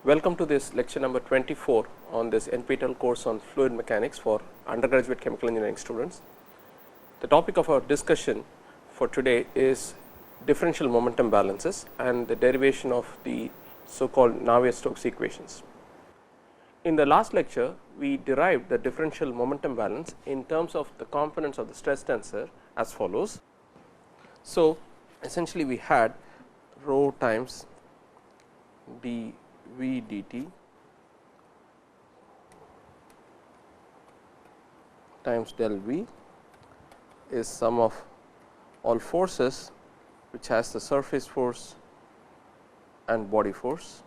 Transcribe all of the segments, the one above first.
Welcome to this lecture number 24 on this NPTEL course on fluid mechanics for undergraduate chemical engineering students. The topic of our discussion for today is differential momentum balances and the derivation of the so called Navier-Stokes equations. In the last lecture, we derived the differential momentum balance in terms of the components of the stress tensor as follows. So, essentially we had rho times dV dt times del V is sum of all forces which has the surface force and body force.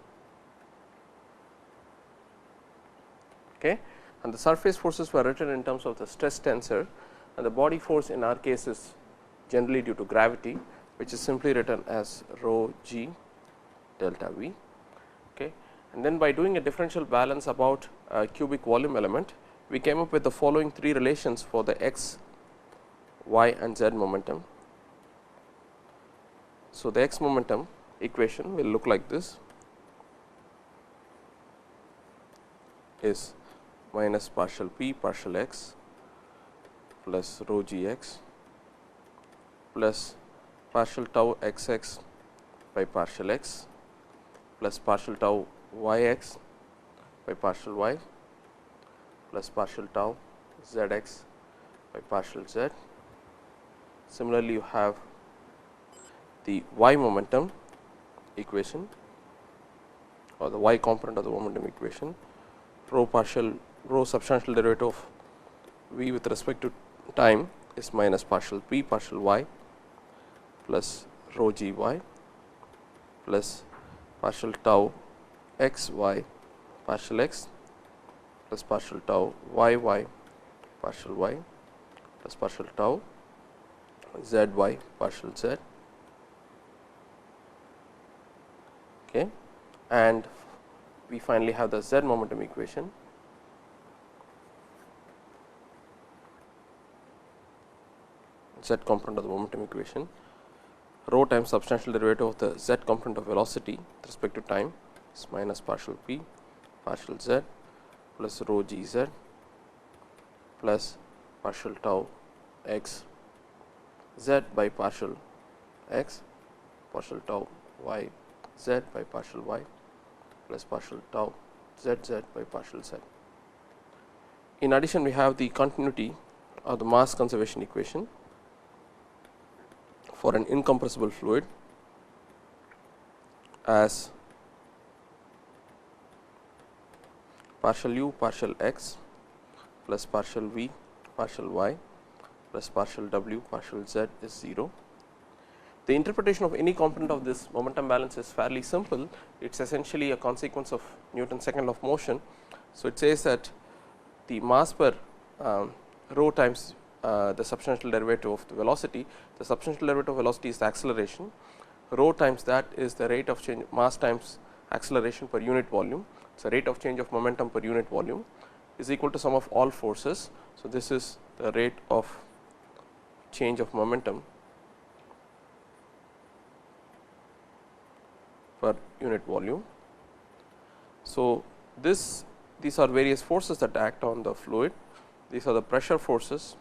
Okay. And the surface forces were written in terms of the stress tensor, and the body force in our case is generally due to gravity, which is simply written as rho g delta V. Okay. And then by doing a differential balance about a cubic volume element, we came up with the following three relations for the x, y and z momentum. So, the x momentum equation will look like this, is minus partial p partial x plus rho g x plus partial tau x x by partial x plus partial tau y x by partial y plus partial tau z x by partial z. Similarly, you have the y momentum equation or the y component of the momentum equation, rho substantial derivative of v with respect to time is minus partial p partial y plus rho g y plus partial tau x y partial x plus partial tau y y partial y plus partial tau z y partial z. Okay. And we finally have the z momentum equation, z component of the momentum equation, rho times substantial derivative of the z component of velocity with respect to time is minus partial p partial z plus rho g z plus partial tau x z by partial x partial tau y z by partial y plus partial tau z z by partial z. In addition, we have the continuity of the mass conservation equation for an incompressible fluid as partial u partial x plus partial v partial y plus partial w partial z is 0. The interpretation of any component of this momentum balance is fairly simple. It is essentially a consequence of Newton's second law of motion. So, it says that the mass per rho times the substantial derivative of the velocity. The substantial derivative of velocity is the acceleration, rho times that is the rate of change, mass times acceleration per unit volume. So, rate of change of momentum per unit volume is equal to sum of all forces. So, this is the rate of change of momentum per unit volume. So, these are various forces that act on the fluid. These are the pressure forces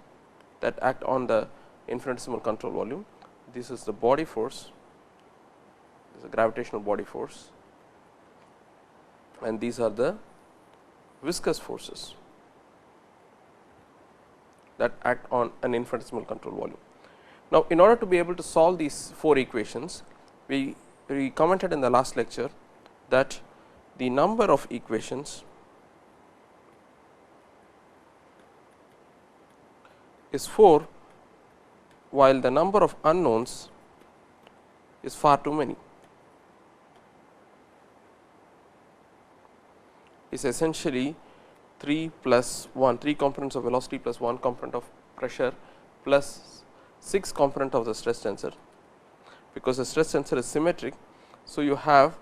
that act on the infinitesimal control volume. This is the body force, this is a gravitational body force, and these are the viscous forces that act on an infinitesimal control volume. Now, in order to be able to solve these four equations, we commented in the last lecture that the number of equations is 4, while the number of unknowns is far too many. Is essentially 3 plus 1, 3 components of velocity plus 1 component of pressure plus 6 component of the stress tensor, because the stress tensor is symmetric. So, you have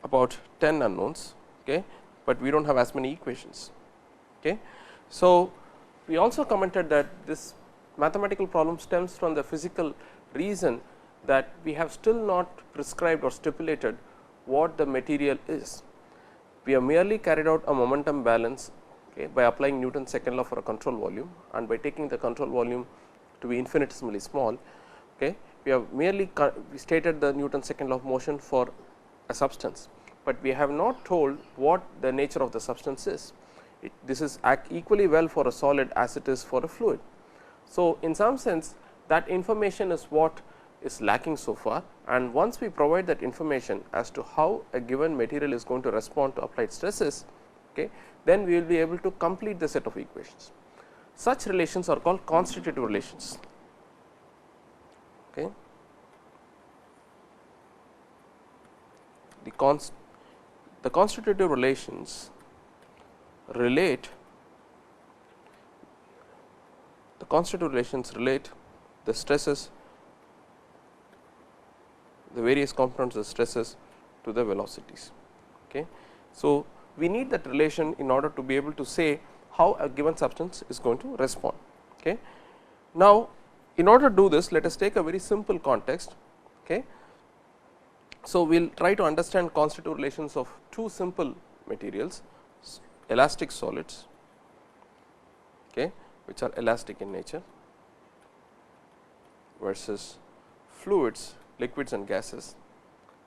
about 10 unknowns, okay, but we do not have as many equations. Okay. So, we also commented that this mathematical problem stems from the physical reason that we have still not prescribed or stipulated what the material is. We have merely carried out a momentum balance, okay, by applying Newton's second law for a control volume, and by taking the control volume to be infinitesimally small. Okay. We have merely stated the Newton's second law of motion for a substance, but we have not told what the nature of the substance is. This is equally well for a solid as it is for a fluid. So, in some sense that information is what is lacking so far, and once we provide that information as to how a given material is going to respond to applied stresses, okay, then we will be able to complete the set of equations. Such relations are called constitutive relations. Okay. The constitutive relations relate the stresses, the various components of the stresses to the velocities. Okay. So, we need that relation in order to be able to say how a given substance is going to respond. Okay. Now, in order to do this, let us take a very simple context. Okay. So, we will try to understand constitutive relations of two simple materials, elastic solids, okay, which are elastic in nature, versus fluids, liquids and gases,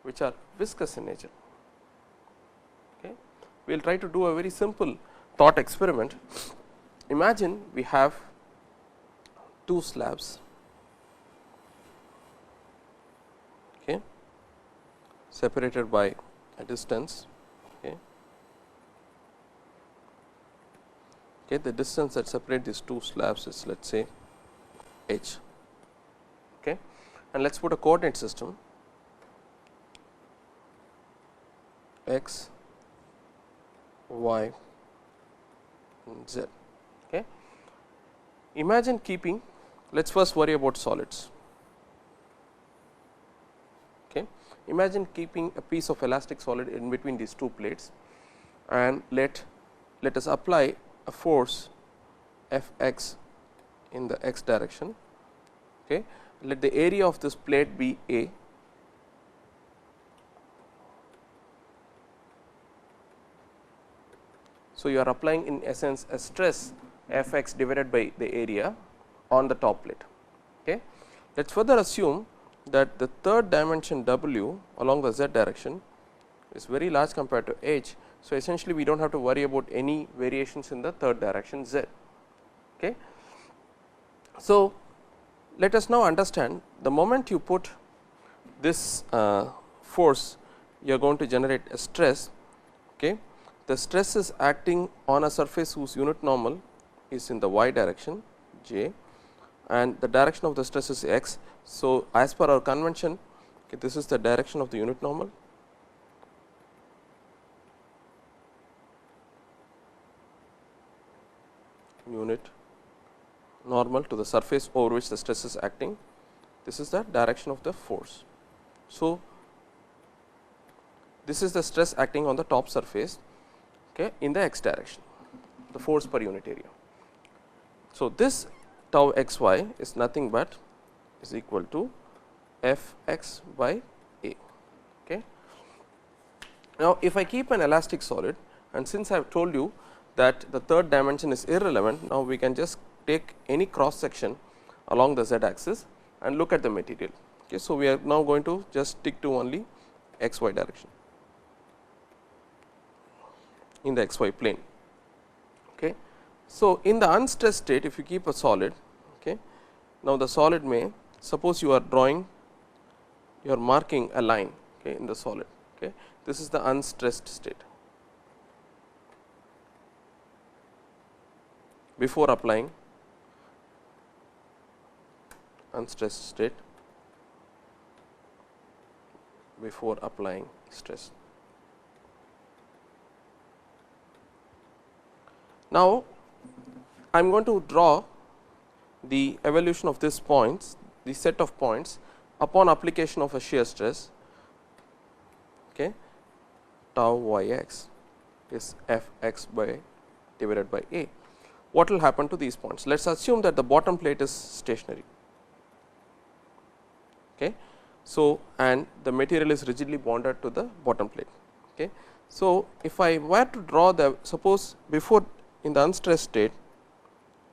which are viscous in nature. Okay. We will try to do a very simple thought experiment. Imagine we have two slabs, okay, separated by a distance. Okay. Okay, the distance that separates these two slabs is, let us say, h. Okay. And let us put a coordinate system x, y, and z. Okay. Imagine keeping, let us first worry about solids. Okay. Imagine keeping a piece of elastic solid in between these two plates, and let us apply a force F x in the x direction. Okay. Let the area of this plate be A. So, you are applying in essence a stress F x divided by the area on the top plate. Okay. Let us further assume that the third dimension W along the z direction is very large compared to h. So, essentially we do not have to worry about any variations in the third direction z. Okay. So, let us now understand the moment you put this force, you are going to generate a stress. Okay. The stress is acting on a surface whose unit normal is in the y direction j, and the direction of the stress is x. So, as per our convention, okay, this is the direction of the unit normal. Unit normal to the surface over which the stress is acting. This is the direction of the force. So, this is the stress acting on the top surface, okay, in the x direction, the force per unit area. So, this tau x y is nothing but is equal to F x by A. Okay. Now, if I keep an elastic solid, and since I have told you that the third dimension is irrelevant, now we can just take any cross section along the z axis and look at the material. Okay. So, we are now going to just stick to only x y direction in the x y plane. Okay. So, in the unstressed state, if you keep a solid, okay, now the solid may, suppose you are drawing, you are marking a line, okay, in the solid. Okay. This is the unstressed state. Before applying unstressed state, before applying stress. Now, I am going to draw the evolution of these points, the set of points upon application of a shear stress, okay, tau y x is F x by divided by A. What will happen to these points? Let us assume that the bottom plate is stationary. Okay. So, and the material is rigidly bonded to the bottom plate. Okay. So, if I were to draw the, suppose before in the unstressed state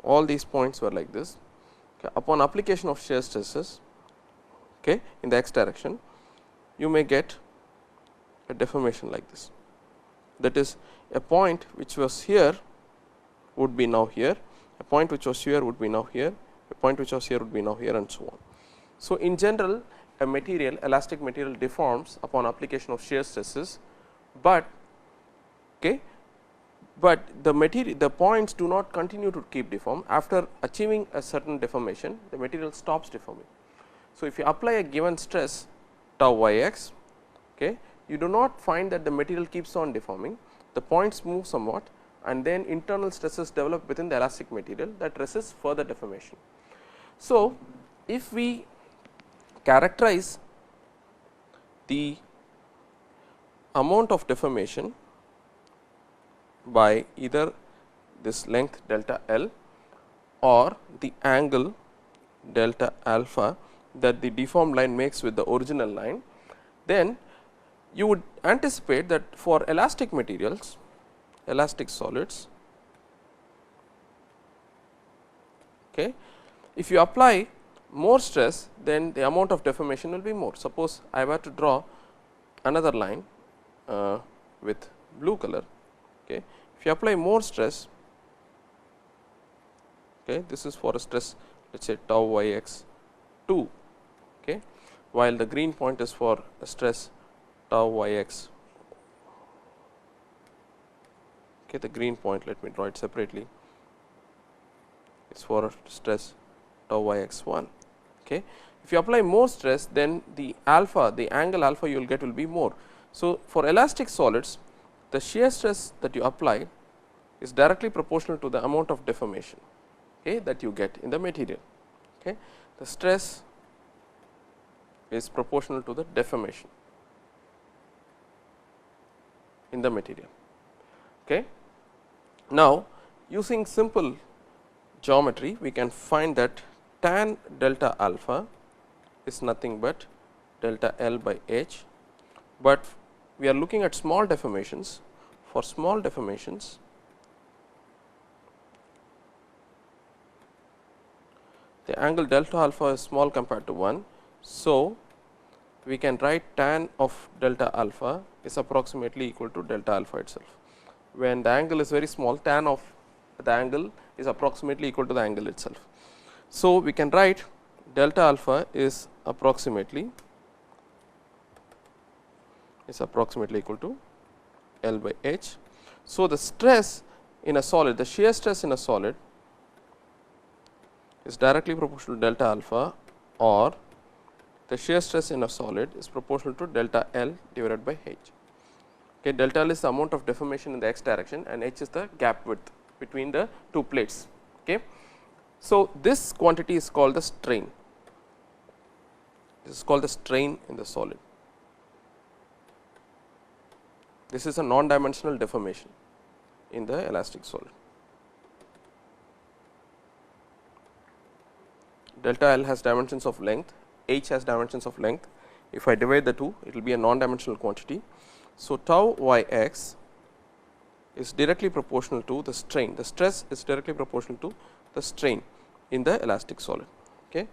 all these points were like this, okay, upon application of shear stresses, okay, in the x direction, you may get a deformation like this. That is, a point which was here would be now here, a point which was here would be now here, a point which was here would be now here, and so on. So, in general, a material, elastic material, deforms upon application of shear stresses, but okay, but the points do not continue to keep deform. After achieving a certain deformation, the material stops deforming. So, if you apply a given stress tau y x, okay, you do not find that the material keeps on deforming, the points move somewhat, and then internal stresses develop within the elastic material that resists further deformation. So, if we characterize the amount of deformation by either this length delta L or the angle delta alpha that the deformed line makes with the original line, then you would anticipate that for elastic materials, elastic solids, okay, if you apply more stress, then the amount of deformation will be more. Suppose I were to draw another line with blue color. Okay. If you apply more stress, okay, this is for a stress, let us say tau y x 2, okay, while the green point is for a stress tau y x, okay, the green point, let me draw it separately, is for a stress tau y x 1. Okay. If you apply more stress, then the alpha, the angle alpha you will get will be more. So, for elastic solids, the shear stress that you apply is directly proportional to the amount of deformation, okay, that you get in the material. Okay. The stress is proportional to the deformation in the material. Okay. Now, using simple geometry, we can find that tan delta alpha is nothing but delta L by h, but we are looking at small deformations. For small deformations, the angle delta alpha is small compared to 1. So, we can write tan of delta alpha is approximately equal to delta alpha itself. When the angle is very small, tan of the angle is approximately equal to the angle itself. So, we can write delta alpha is approximately equal to L by h. So, the stress in a solid, the shear stress in a solid is directly proportional to delta alpha, or the shear stress in a solid is proportional to delta L divided by h. Okay, delta L is the amount of deformation in the x direction, and h is the gap width between the two plates. Okay. So, this quantity is called the strain. This is called the strain in the solid. This is a non-dimensional deformation in the elastic solid. Delta L has dimensions of length, h has dimensions of length. If I divide the two, it will be a non-dimensional quantity. So, tau y x is directly proportional to the strain. The stress is directly proportional to the strain in the elastic solid. Okay.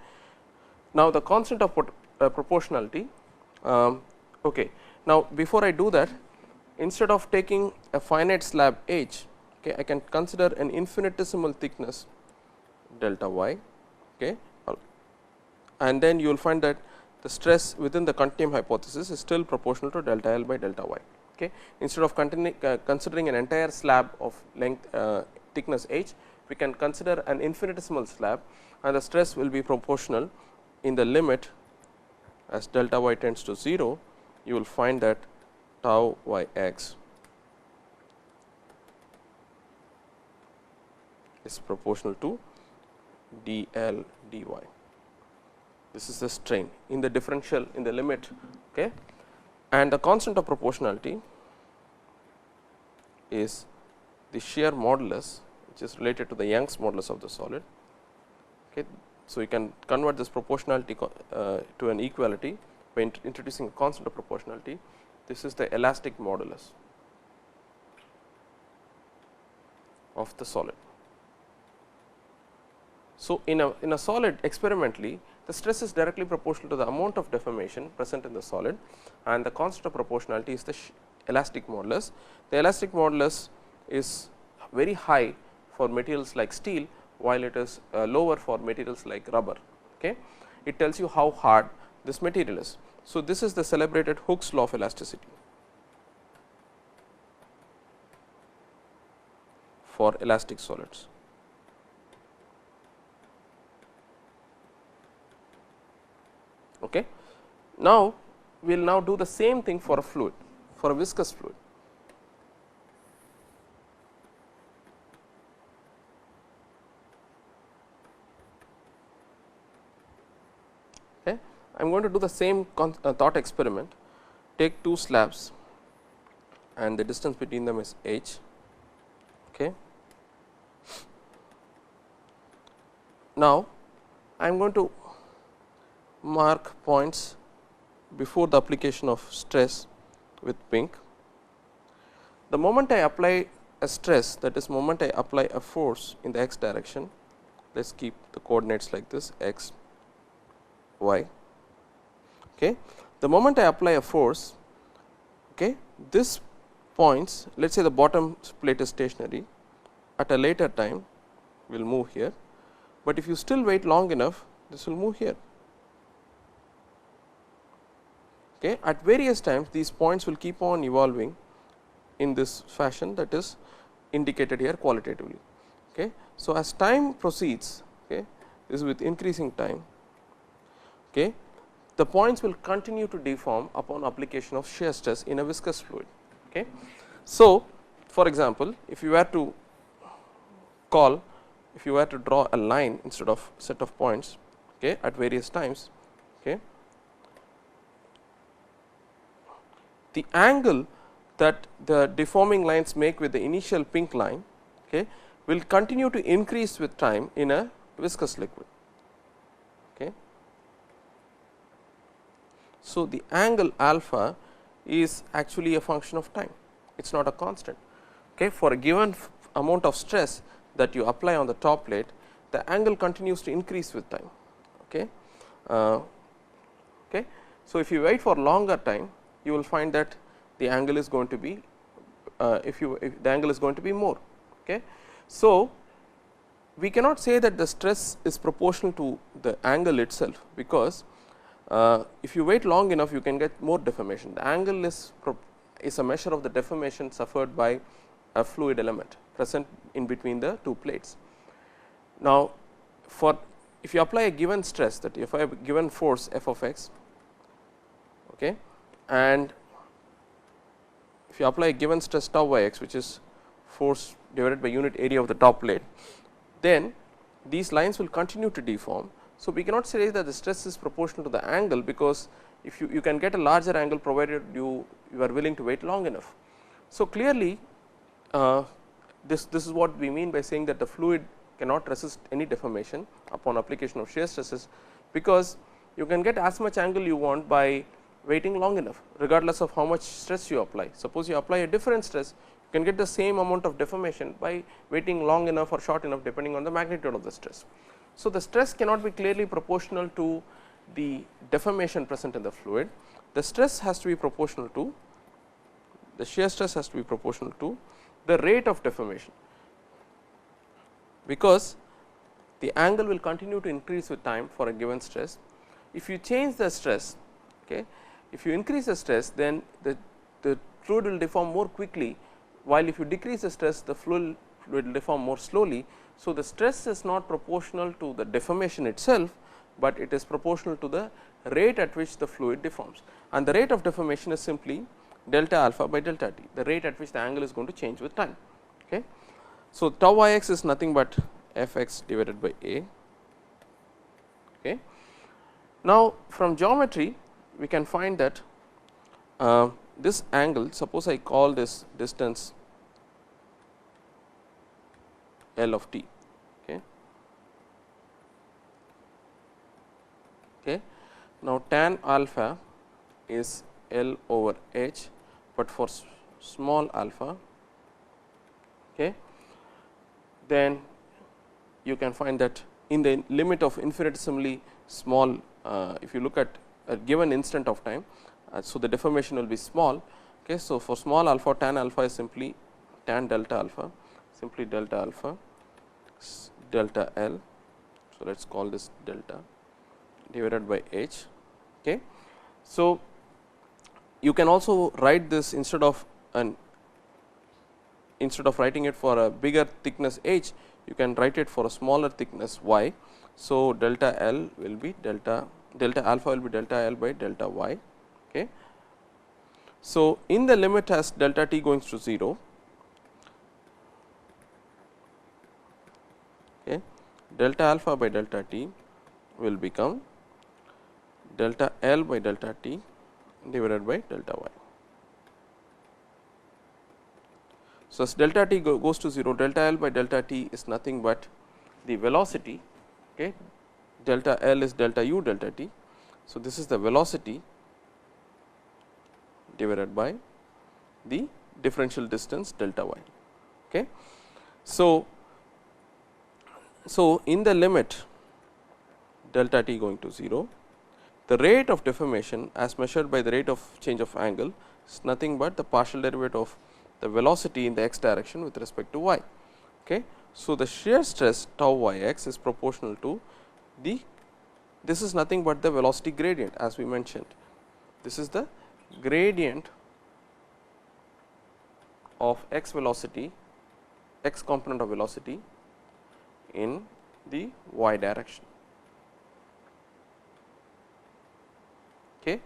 Now, the constant of proportionality. Okay. Now, before I do that, instead of taking a finite slab h, okay, I can consider an infinitesimal thickness delta y, okay, and then you will find that the stress within the continuum hypothesis is still proportional to delta L by delta y. Okay. Instead of considering an entire slab of length thickness h, we can consider an infinitesimal slab, and the stress will be proportional in the limit as delta y tends to 0. You will find that tau y x is proportional to d L dy. This is the strain in the differential in the limit, okay, and the constant of proportionality is the shear modulus, which is related to the Young's modulus of the solid. Okay. So, you can convert this proportionality to an equality by by introducing a constant of proportionality. This is the elastic modulus of the solid. So, in a solid experimentally, the stress is directly proportional to the amount of deformation present in the solid, and the constant of proportionality is the elastic modulus. The elastic modulus is very high for materials like steel, while it is lower for materials like rubber. Okay. It tells you how hard this material is. So, this is the celebrated Hooke's law of elasticity for elastic solids. Okay. Now, we will now do the same thing for a fluid, for a viscous fluid. Okay. I am going to do the same thought experiment. Take two slabs and the distance between them is h. Okay. Now, I am going to mark points before the application of stress with pink. The moment I apply a stress, that is moment I apply a force in the x direction, let us keep the coordinates like this x, y. Okay. The moment I apply a force, okay, this points, let us say the bottom plate is stationary, at a later time will move here, but if you still wait long enough, this will move here. Okay. At various times these points will keep on evolving in this fashion, that is indicated here qualitatively. Okay. So, as time proceeds, okay, this is with increasing time, okay, the points will continue to deform upon application of shear stress in a viscous fluid. Okay. So, for example, if you were to draw a line instead of set of points, okay, at various times, okay, the angle that the deforming lines make with the initial pink line, okay, will continue to increase with time in a viscous liquid. Okay. So, the angle alpha is actually a function of time, it is not a constant. Okay. For a given amount of stress that you apply on the top plate, the angle continues to increase with time. Okay. Okay. So, if you wait for longer time, you will find that the angle is going to be if the angle is going to be more. Okay. So, we cannot say that the stress is proportional to the angle itself, because if you wait long enough you can get more deformation. The angle is a measure of the deformation suffered by a fluid element present in between the two plates. Now, if you apply a given stress, that if I have a given force f of x, okay, and if you apply a given stress tau by x, which is force divided by unit area of the top plate, then these lines will continue to deform. So, we cannot say that the stress is proportional to the angle, because if you can get a larger angle provided you are willing to wait long enough. So, clearly this is what we mean by saying that the fluid cannot resist any deformation upon application of shear stresses, because you can get as much angle you want by waiting long enough, regardless of how much stress you apply. Suppose you apply a different stress, you can get the same amount of deformation by waiting long enough or short enough, depending on the magnitude of the stress. So, the stress cannot be clearly proportional to the deformation present in the fluid. The stress has to be proportional to, the shear stress has to be proportional to the rate of deformation, because the angle will continue to increase with time for a given stress. If you change the stress, okay, if you increase the stress, then the fluid will deform more quickly, while if you decrease the stress, the fluid will deform more slowly. So, the stress is not proportional to the deformation itself, but it is proportional to the rate at which the fluid deforms, and the rate of deformation is simply delta alpha by delta t, the rate at which the angle is going to change with time. Okay. So, tau y x is nothing but f x divided by a. Okay. Now, from geometry we can find that this angle, suppose I call this distance L of t. Okay. Okay. Now, tan alpha is L over H, but for small alpha, okay, then you can find that in the limit of infinitesimally small, if you look at a given instant of time, so the deformation will be small. Okay. So, for small alpha, tan alpha is simply tan delta alpha, simply delta alpha delta L. So, let us call this delta divided by H. Okay. So, you can also write this instead of writing it for a bigger thickness H, you can write it for a smaller thickness Y. So, delta L will be delta alpha will be delta L by delta Y. Okay. So, in the limit as delta t goes to 0, okay, delta alpha by delta t will become delta L by delta t divided by delta Y. So, as delta t goes to 0, delta L by delta t is nothing but the velocity. Okay. Delta L is delta u delta t. So, this is the velocity divided by the differential distance delta y. Okay. So, in the limit delta t going to 0, the rate of deformation as measured by the rate of change of angle is nothing but the partial derivative of the velocity in the x direction with respect to y. Okay. So, the shear stress tau y x is proportional to the, this is nothing but the velocity gradient as we mentioned. This is the gradient of x velocity, x component of velocity in the y direction. Okay.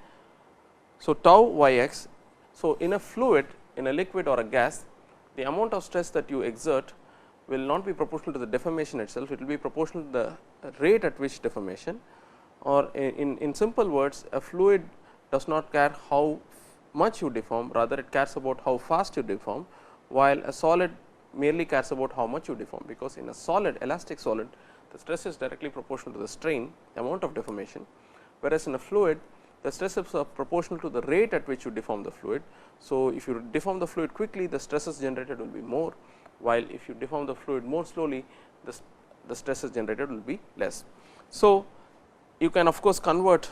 So, tau y x. So, in a fluid, in a liquid or a gas, the amount of stress that you exert will not be proportional to the deformation itself, it will be proportional to the rate at which deformation, or in simple words, a fluid does not care how much you deform, rather it cares about how fast you deform, while a solid merely cares about how much you deform, because in a solid, elastic solid, the stress is directly proportional to the strain, the amount of deformation, whereas in a fluid the stresses are proportional to the rate at which you deform the fluid. So, if you deform the fluid quickly, the stresses generated will be more, while if you deform the fluid more slowly, the stresses generated will be less. So, you can of course convert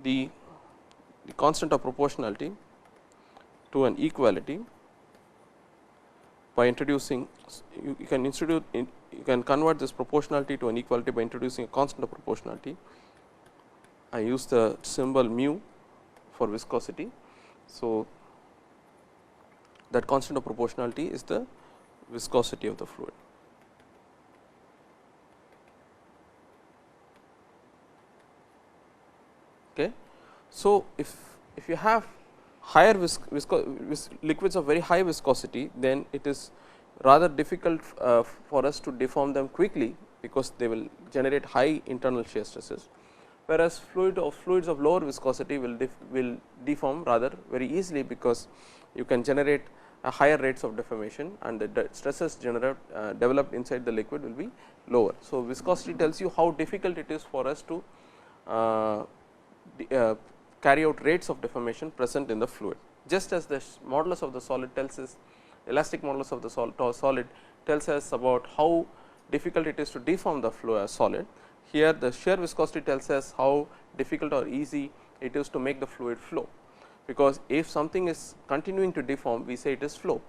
the constant of proportionality to an equality by introducing, you can convert this proportionality to an equality by introducing a constant of proportionality. I use the symbol mu for viscosity. So, that constant of proportionality is the viscosity of the fluid. Okay. So, if you have higher liquids of very high viscosity, then it is rather difficult for us to deform them quickly, because they will generate high internal shear stresses, whereas fluids of lower viscosity will deform rather very easily, because you can generate a higher rates of deformation and the stresses developed inside the liquid will be lower. So, viscosity tells you how difficult it is for us to carry out rates of deformation present in the fluid. Just as the modulus of the solid tells us, elastic modulus of the solid tells us about how difficult it is to deform the solid. Here the shear viscosity tells us how difficult or easy it is to make the fluid flow, because if something is continuing to deform, we say it is flow.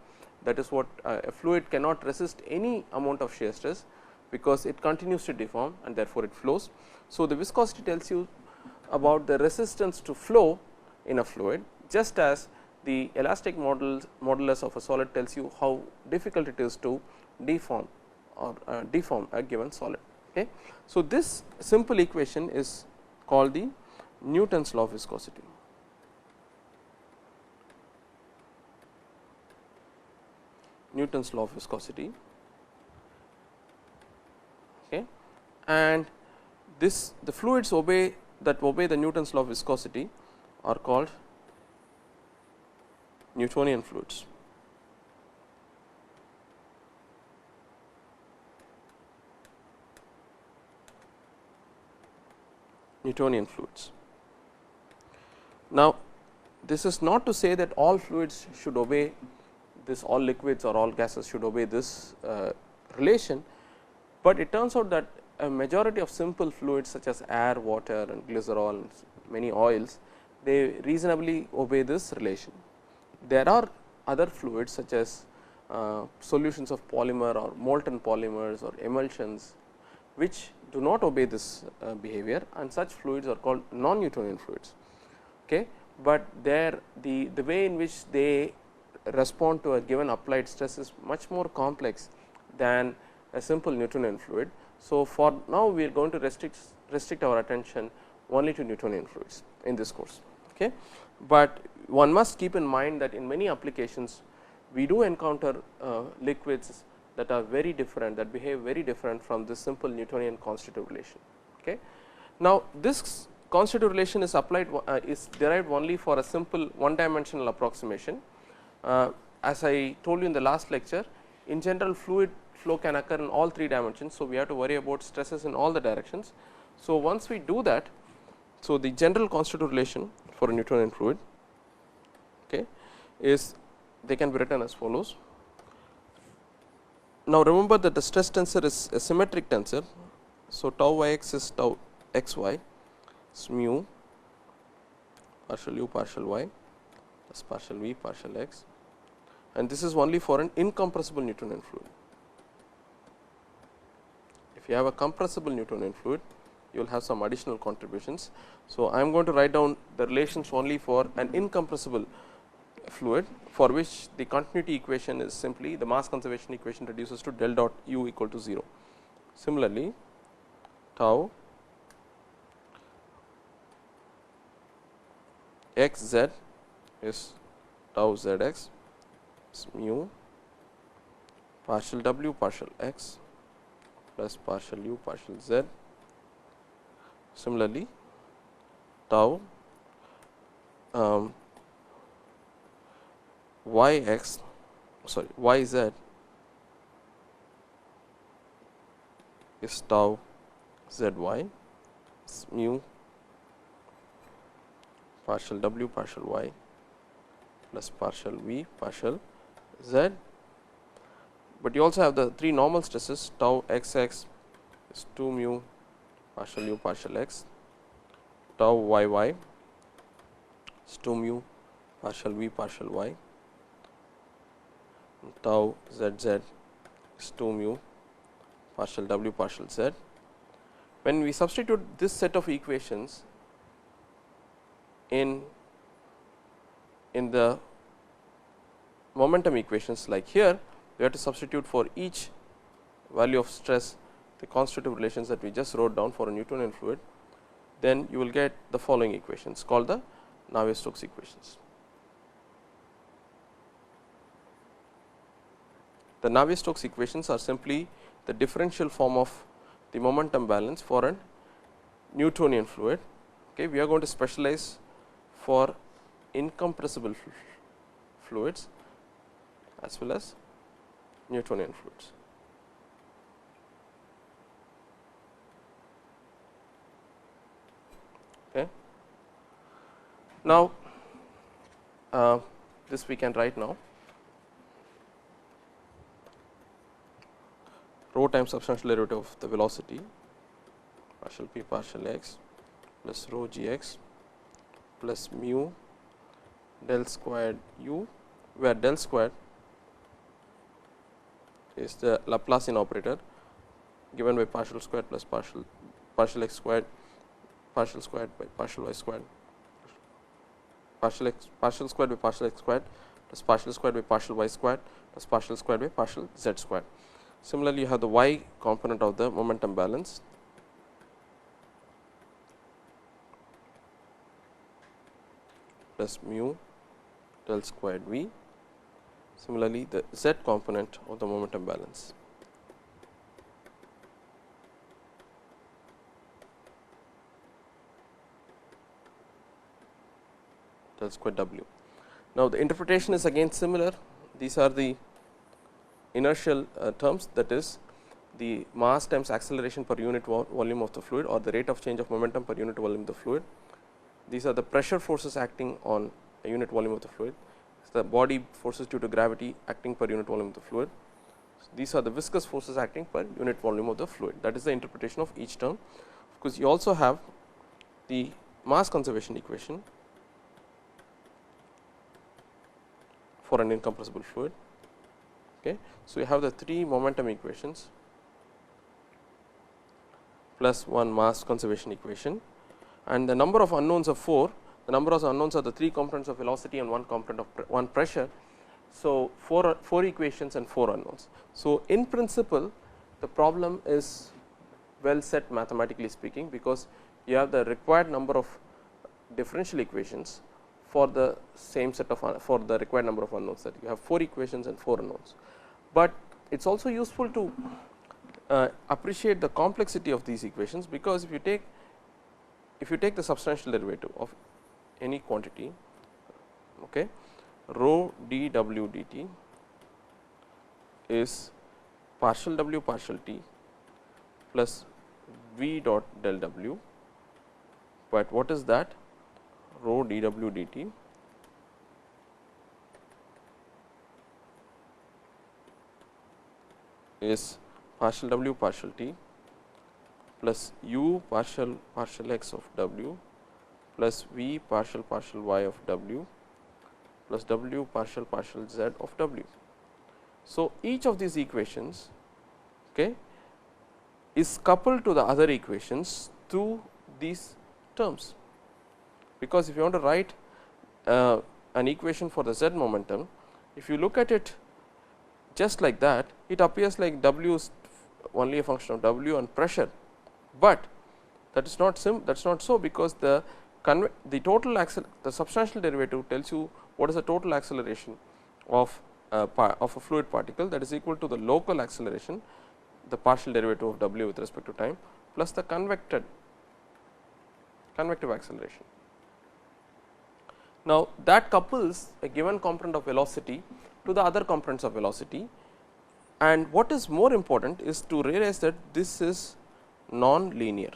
That is what a fluid cannot resist any amount of shear stress, because it continues to deform and therefore, it flows. So, the viscosity tells you about the resistance to flow in a fluid, just as the elastic modulus of a solid tells you how difficult it is to deform or deform a given solid. Okay. So, this simple equation is called the Newton's law of viscosity. Newton's law of viscosity. Okay. And this, the fluids that obey the Newton's law of viscosity are called Newtonian fluids. Newtonian fluids. Now, this is not to say that all fluids should obey this, all liquids or all gases should obey this relation, but it turns out that a majority of simple fluids such as air, water and glycerol and many oils, they reasonably obey this relation. There are other fluids such as solutions of polymer or molten polymers or emulsions, which do not obey this behavior, and such fluids are called non-Newtonian fluids. Okay. But there the way in which they respond to a given applied stress is much more complex than a simple Newtonian fluid. So, for now we are going to restrict our attention only to Newtonian fluids in this course. Okay. But one must keep in mind that in many applications we do encounter liquids that are very different, that behave very different from this simple Newtonian constitutive relation. Okay. Now, this constitutive relation is applied is derived only for a simple one dimensional approximation. As I told you in the last lecture, in general fluid flow can occur in all 3 dimensions. So, we have to worry about stresses in all the directions. So, once we do that, so the general constitutive relation for a Newtonian fluid, okay, is they can be written as follows. Now, remember that the stress tensor is a symmetric tensor. So, tau yx is tau xy, is mu partial u partial y plus partial v partial x, and this is only for an incompressible Newtonian fluid. If you have a compressible Newtonian fluid, you will have some additional contributions. So, I am going to write down the relations only for an incompressible fluid, for which the continuity equation is simply the mass conservation equation reduces to del dot u equal to 0. Similarly, tau x z is tau z x is mu partial w partial x plus partial u partial z. Similarly, tau y z is tau z y is mu partial w partial y plus partial v partial z. But you also have the 3 normal stresses, tau x x is 2 mu partial u partial x, tau y y is 2 mu partial v partial y, and tau z z is 2 mu partial w partial z. When we substitute this set of equations in the momentum equations, like here, we have to substitute for each value of stress the constitutive relations that we just wrote down for a Newtonian fluid, then you will get the following equations called the Navier-Stokes equations. The Navier-Stokes equations are simply the differential form of the momentum balance for a Newtonian fluid. Okay, we are going to specialize for incompressible fluids as well as Newtonian fluids. Okay. Now, this we can write now. Rho times substantial derivative of the velocity partial p partial x plus rho g x plus mu del squared u, where del squared is the Laplacian operator given by partial squared plus partial x squared by partial y squared, partial squared by partial x squared plus partial squared by partial y squared plus partial squared by partial z squared. Similarly, you have the y component of the momentum balance plus mu del squared v. Similarly, the z component of the momentum balance. Del squared w. Now, the interpretation is again similar. These are the inertial terms, that is the mass times acceleration per unit volume of the fluid, or the rate of change of momentum per unit volume of the fluid. these are the pressure forces acting on a unit volume of the fluid, the body forces due to gravity acting per unit volume of the fluid. These are the viscous forces acting per unit volume of the fluid. That is the interpretation of each term. Of course, you also have the mass conservation equation for an incompressible fluid. Okay. So, you have the 3 momentum equations plus 1 mass conservation equation, and the number of unknowns are 4. The number of unknowns are the 3 components of velocity and 1 component of 1 pressure. So, 4 equations and 4 unknowns. So, in principle the problem is well set mathematically speaking, because you have the required number of differential equations for the same set of for the required number of unknowns, that you have 4 equations and 4 unknowns. But it is also useful to appreciate the complexity of these equations, because if you take the substantial derivative of any quantity, okay, rho d w dt is partial w partial t plus v dot del w, but what is that? Rho d w dt is partial w partial t plus u partial x of w plus v partial y of w plus w partial z of w. So, each of these equations, okay, is coupled to the other equations through these terms, because if you want to write an equation for the z momentum, if you look at it just like that, it appears like w is only a function of w and pressure, but that is not so, because the total the substantial derivative tells you what is the total acceleration of a fluid particle, that is equal to the local acceleration, the partial derivative of w with respect to time, plus the convective acceleration. Now, that couples a given component of velocity to the other components of velocity, and what is more important is to realize that this is non-linear.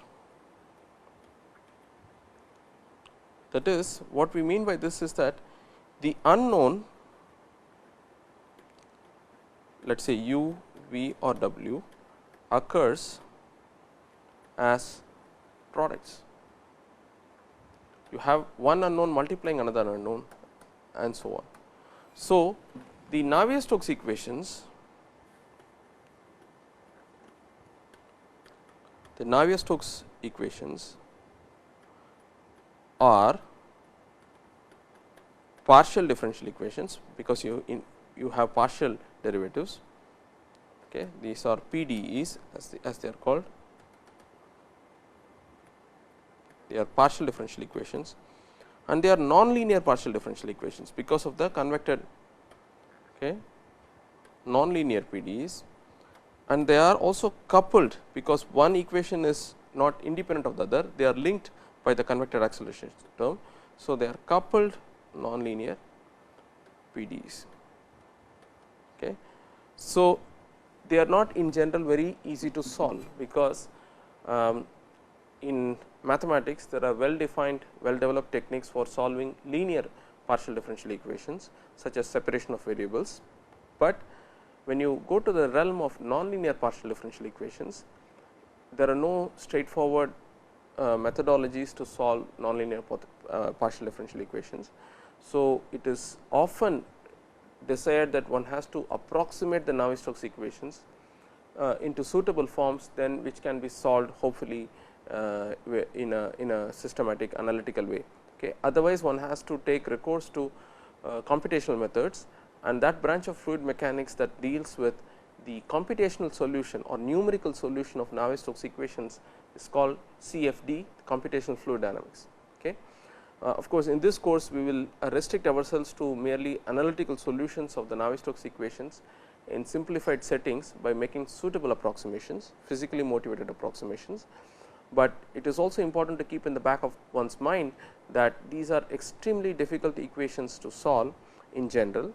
That is, what we mean by this is that the unknown, let us say u, v or w, occurs as products. You have one unknown multiplying another unknown and so on. So, the Navier-Stokes equations, are partial differential equations, because you have partial derivatives. Okay. These are PDEs as they are called. They are partial differential equations, and they are non-linear partial differential equations because of the convected, okay, non-linear PDEs, and they are also coupled because one equation is not independent of the other, they are linked by the convected acceleration term. So, they are coupled non-linear PDEs. Okay. So, they are not in general very easy to solve, because in mathematics there are well defined, well developed techniques for solving linear partial differential equations, such as separation of variables. But when you go to the realm of non-linear partial differential equations, there are no straightforward methodologies to solve non-linear partial differential equations. So, it is often desired that one has to approximate the Navier-Stokes equations into suitable forms, then which can be solved hopefully in a systematic analytical way. Okay. Otherwise, one has to take recourse to computational methods, and that branch of fluid mechanics that deals with the computational solution or numerical solution of Navier-Stokes equations is called CFD, computational fluid dynamics. Okay. Of course, in this course we will restrict ourselves to merely analytical solutions of the Navier-Stokes equations in simplified settings by making suitable approximations, physically motivated approximations. But it is also important to keep in the back of one's mind that these are extremely difficult equations to solve in general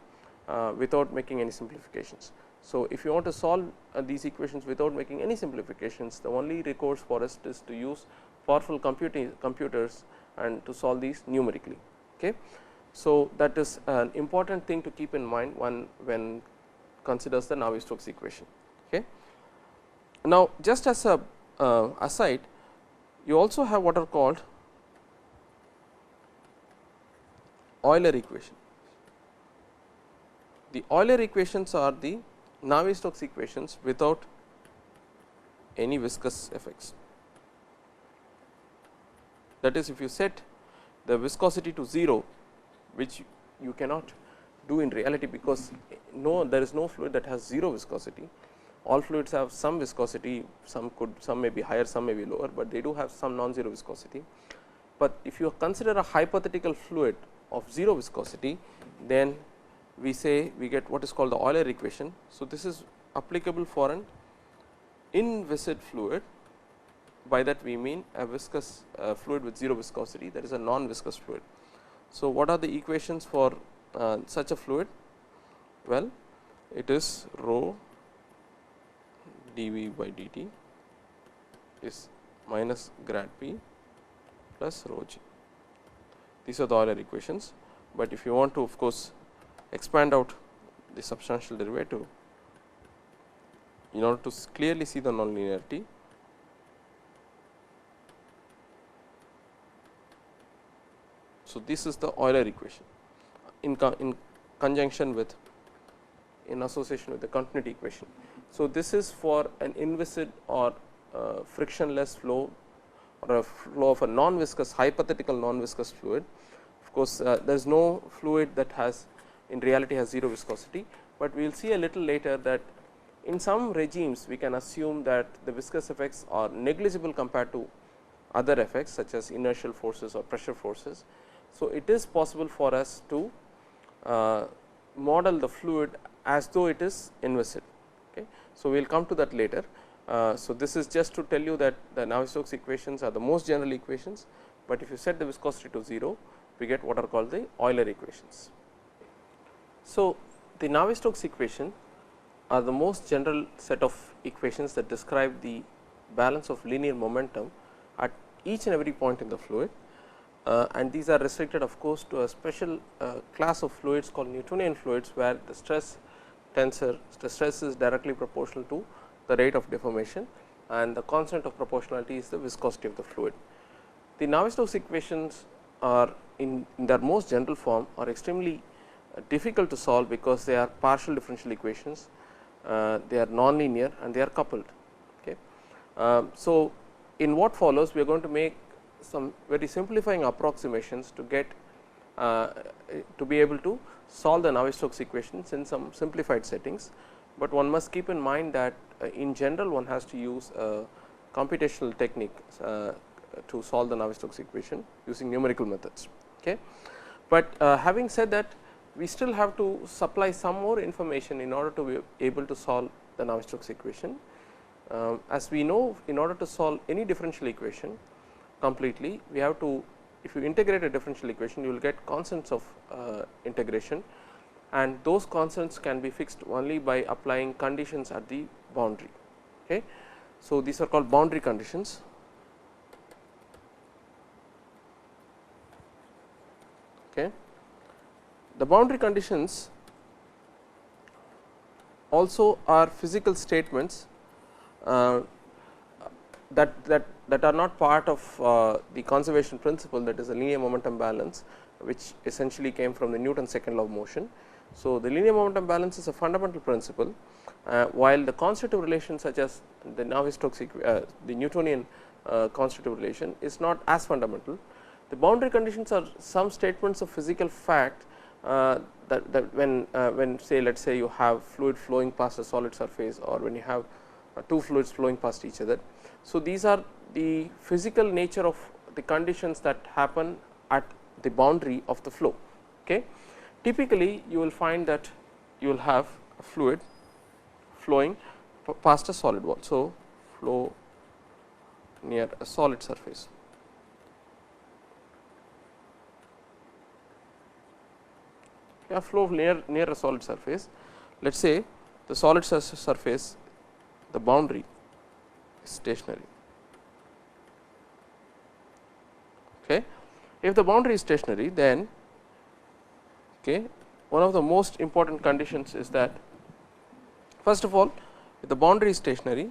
without making any simplifications. So, if you want to solve these equations without making any simplifications, the only recourse for us is to use powerful computers and to solve these numerically. Okay. So, that is an important thing to keep in mind when considers the Navier-Stokes equation. Okay. Now, just as a aside, you also have what are called Euler equation. The Euler equations are the Navier-Stokes equations without any viscous effects. That is, if you set the viscosity to 0, which you cannot do in reality, because there is no fluid that has 0 viscosity. All fluids have some viscosity, some may be higher, some may be lower, but they do have some non-zero viscosity. But if you consider a hypothetical fluid of 0 viscosity, then we say we get what is called the Euler equation. So, this is applicable for an inviscid fluid. By that we mean a viscous fluid with 0 viscosity, that is a non-viscous fluid. So, what are the equations for such a fluid? Well, it is rho dV by dt is minus grad P plus rho g. These are the Euler equations, but if you want to of course expand out the substantial derivative in order to clearly see the nonlinearity, so this is the Euler equation in conjunction with, in association with the continuity equation. So, this is for an inviscid or frictionless flow, or a flow of a non-viscous, hypothetical non-viscous fluid. Of course, there is no fluid that has in reality has 0 viscosity, but we will see a little later that in some regimes we can assume that the viscous effects are negligible compared to other effects such as inertial forces or pressure forces. So, it is possible for us to model the fluid as though it is inviscid. Okay. So, we will come to that later. So, this is just to tell you that the Navier-Stokes equations are the most general equations, but if you set the viscosity to 0, we get what are called the Euler equations. So, the Navier-Stokes equation are the most general set of equations that describe the balance of linear momentum at each and every point in the fluid, and these are restricted of course to a special class of fluids called Newtonian fluids, where the stress tensor, the stress is directly proportional to the rate of deformation, and the constant of proportionality is the viscosity of the fluid. The Navier-Stokes equations are in their most general form are extremely difficult to solve, because they are partial differential equations, they are nonlinear and they are coupled. Okay. So, in what follows we are going to make some very simplifying approximations to get to be able to solve the Navier-Stokes equations in some simplified settings, but one must keep in mind that in general one has to use a computational technique to solve the Navier-Stokes equation using numerical methods. Okay. But having said that, we still have to supply some more information in order to be able to solve the Navier-Stokes equation. As we know, in order to solve any differential equation completely, we have to, if you integrate a differential equation, you will get constants of integration, and those constants can be fixed only by applying conditions at the boundary. Okay. So, these are called boundary conditions. Okay. The boundary conditions also are physical statements that are not part of the conservation principle, that is the linear momentum balance, which essentially came from the Newton's second law of motion. So, the linear momentum balance is a fundamental principle, while the constitutive relation such as the Navier-Stokes the Newtonian constitutive relation is not as fundamental. The boundary conditions are some statements of physical fact that when say let us say you have fluid flowing past a solid surface, or when you have two fluids flowing past each other. So, these are the physical nature of the conditions that happen at the boundary of the flow. Okay. Typically, you will find that you will have a fluid flowing past a solid wall. So, flow near a solid surface. A flow near a solid surface. Let us say the solid surface, the boundary is stationary. Okay. If the boundary is stationary, then one of the most important conditions is that, first of all, if the boundary is stationary,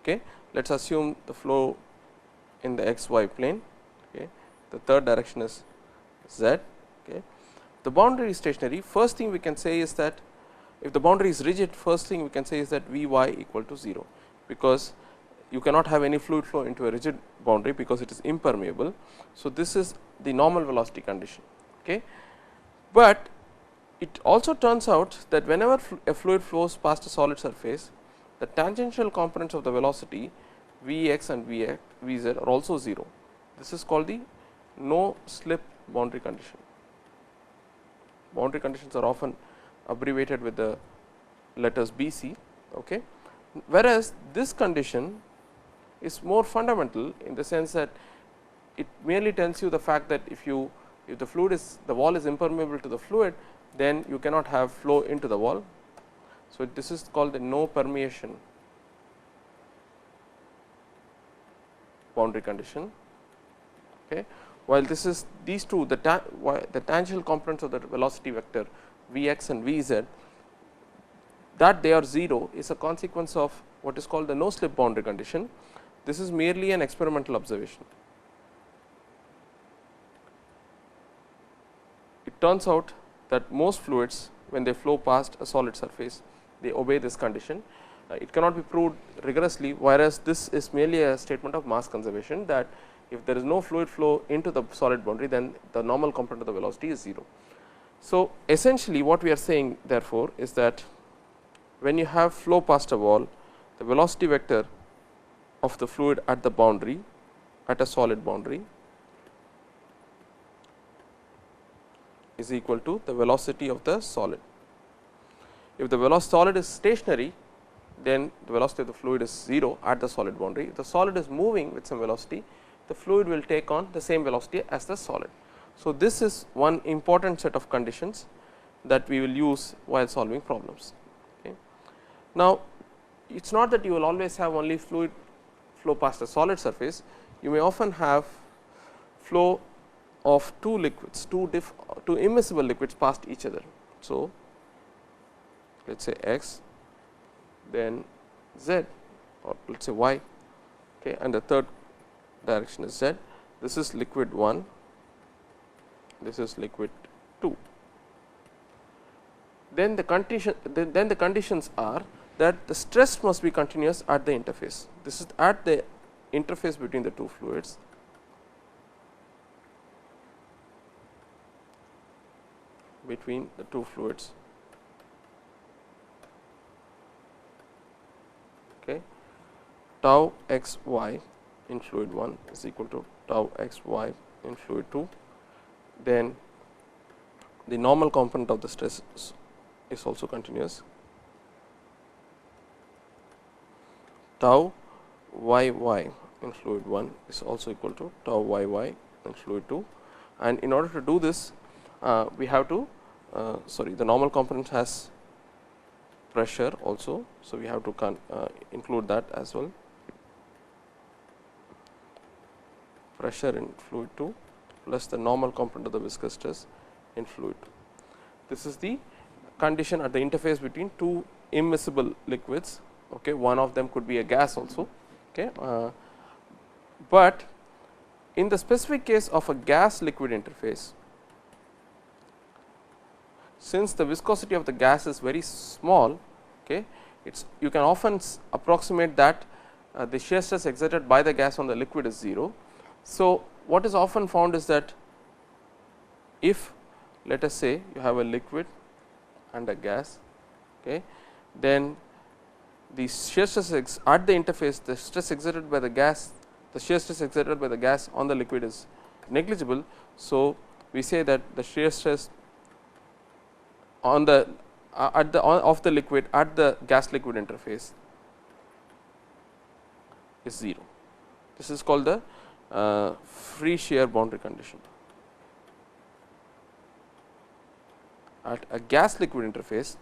let us assume the flow in the xy plane, the third direction is z. The boundary is stationary, first thing we can say is that if the boundary is rigid, first thing we can say is that V y equal to 0, because you cannot have any fluid flow into a rigid boundary, because it is impermeable. So, this is the normal velocity condition. But it also turns out that whenever a fluid flows past a solid surface, the tangential components of the velocity V x and V z are also 0. This is called the no slip boundary condition. Boundary conditions are often abbreviated with the letters B C. Whereas, this condition is more fundamental in the sense that it merely tells you the fact that if the fluid is, the wall is impermeable to the fluid, then you cannot have flow into the wall. So, this is called the no permeation boundary condition. While this is these two, the tangential components of the velocity vector V x and V z, that they are 0 is a consequence of what is called the no slip boundary condition. This is merely an experimental observation. It turns out that most fluids, when they flow past a solid surface, they obey this condition. It cannot be proved rigorously, whereas this is merely a statement of mass conservation, that if there is no fluid flow into the solid boundary, then the normal component of the velocity is 0. So, essentially what we are saying therefore is that when you have flow past a wall, the velocity vector of the fluid at the boundary, at a solid boundary, is equal to the velocity of the solid. If the solid is stationary, then the velocity of the fluid is 0 at the solid boundary. If the solid is moving with some velocity, the fluid will take on the same velocity as the solid. So, this is one important set of conditions that we will use while solving problems. Now, it is not that you will always have only fluid flow past a solid surface, you may often have flow of two liquids, two immiscible liquids past each other. So, let us say x, then z, or let us say y, and the third direction is z. This is liquid 1, this is liquid 2. Then the conditions are that the stress must be continuous at the interface. This is at the interface between the two fluids. Tau x y in fluid 1 is equal to tau x y in fluid 2. Then the normal component of the stress is also continuous. Tau y y in fluid 1 is also equal to tau y y in fluid 2, and in order to do this, we have to the normal component has pressure also. So, we have to include that as well, pressure in fluid 2 plus the normal component of the viscous stress in fluid 2. This is the condition at the interface between two immiscible liquids. One of them could be a gas also. But in the specific case of a gas liquid interface, since the viscosity of the gas is very small, you can often approximate that the shear stress exerted by the gas on the liquid is 0. So, what is often found is that if, let us say, you have a liquid and a gas, then the shear stress at the interface, the stress exerted by the gas, the shear stress exerted by the gas on the liquid is negligible. So, we say that the shear stress on the of the liquid at the gas liquid interface is 0. This is called the free shear boundary condition. At a gas liquid interface,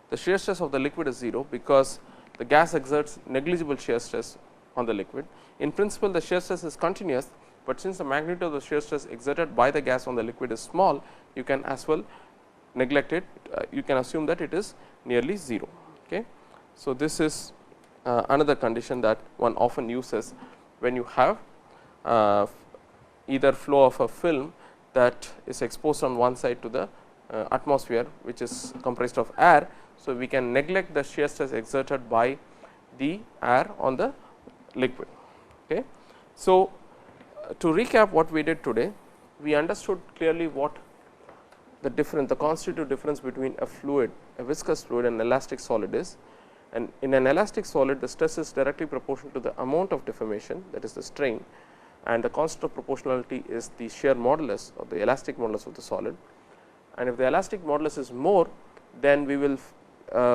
the shear stress of the liquid is 0, because the gas exerts negligible shear stress on the liquid. In principle, the shear stress is continuous, but since the magnitude of the shear stress exerted by the gas on the liquid is small, you can as well neglect it, you can assume that it is nearly 0. Okay. So, this is another condition that one often uses when you have either flow of a film that is exposed on one side to the atmosphere, which is comprised of air. So, we can neglect the shear stress exerted by the air on the liquid. Okay. So, to recap what we did today, we understood clearly what the constitutive difference between a fluid, a viscous fluid and an elastic solid is. And in an elastic solid, the stress is directly proportional to the amount of deformation, that is the strain, and the constant of proportionality is the shear modulus or the elastic modulus of the solid. And if the elastic modulus is more, then we will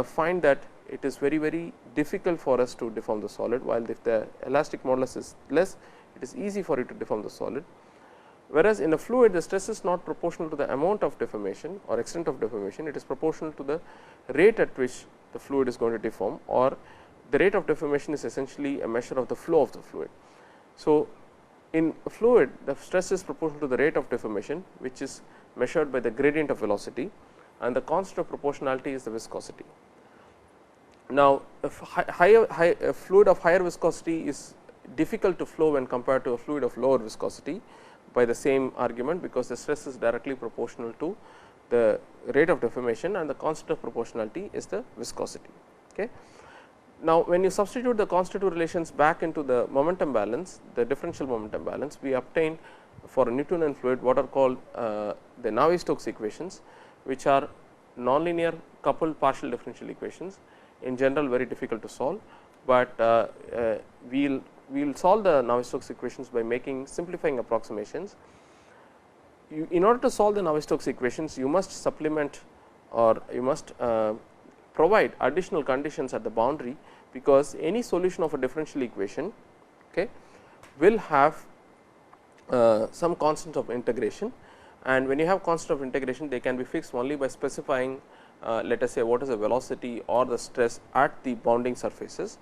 find that it is very difficult for us to deform the solid, while if the elastic modulus is less, it is easy for you to deform the solid. Whereas, in a fluid, the stress is not proportional to the amount of deformation or extent of deformation, it is proportional to the rate at which the fluid is going to deform, or the rate of deformation is essentially a measure of the flow of the fluid. So, in a fluid, the stress is proportional to the rate of deformation, which is measured by the gradient of velocity, and the constant of proportionality is the viscosity. Now, a fluid of higher viscosity is difficult to flow when compared to a fluid of lower viscosity by the same argument, because the stress is directly proportional to the rate of deformation and the constant of proportionality is the viscosity. Okay. Now, when you substitute the constitutive relations back into the momentum balance, the differential momentum balance, we obtain for a Newtonian fluid what are called the Navier-Stokes equations, which are nonlinear coupled partial differential equations, in general very difficult to solve, but we will solve the Navier-Stokes equations by making simplifying approximations. In order to solve the Navier-Stokes equations, you must supplement or you must provide additional conditions at the boundary, because any solution of a differential equation, okay, will have some constant of integration, and when you have constant of integration, they can be fixed only by specifying let us say what is the velocity or the stress at the bounding surfaces.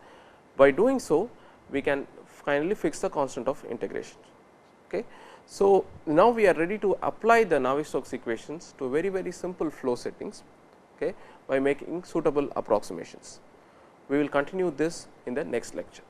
By doing so, we can finally fix the constant of integration. Okay. So, now we are ready to apply the Navier-Stokes equations to very simple flow settings, okay, by making suitable approximations. We will continue this in the next lecture.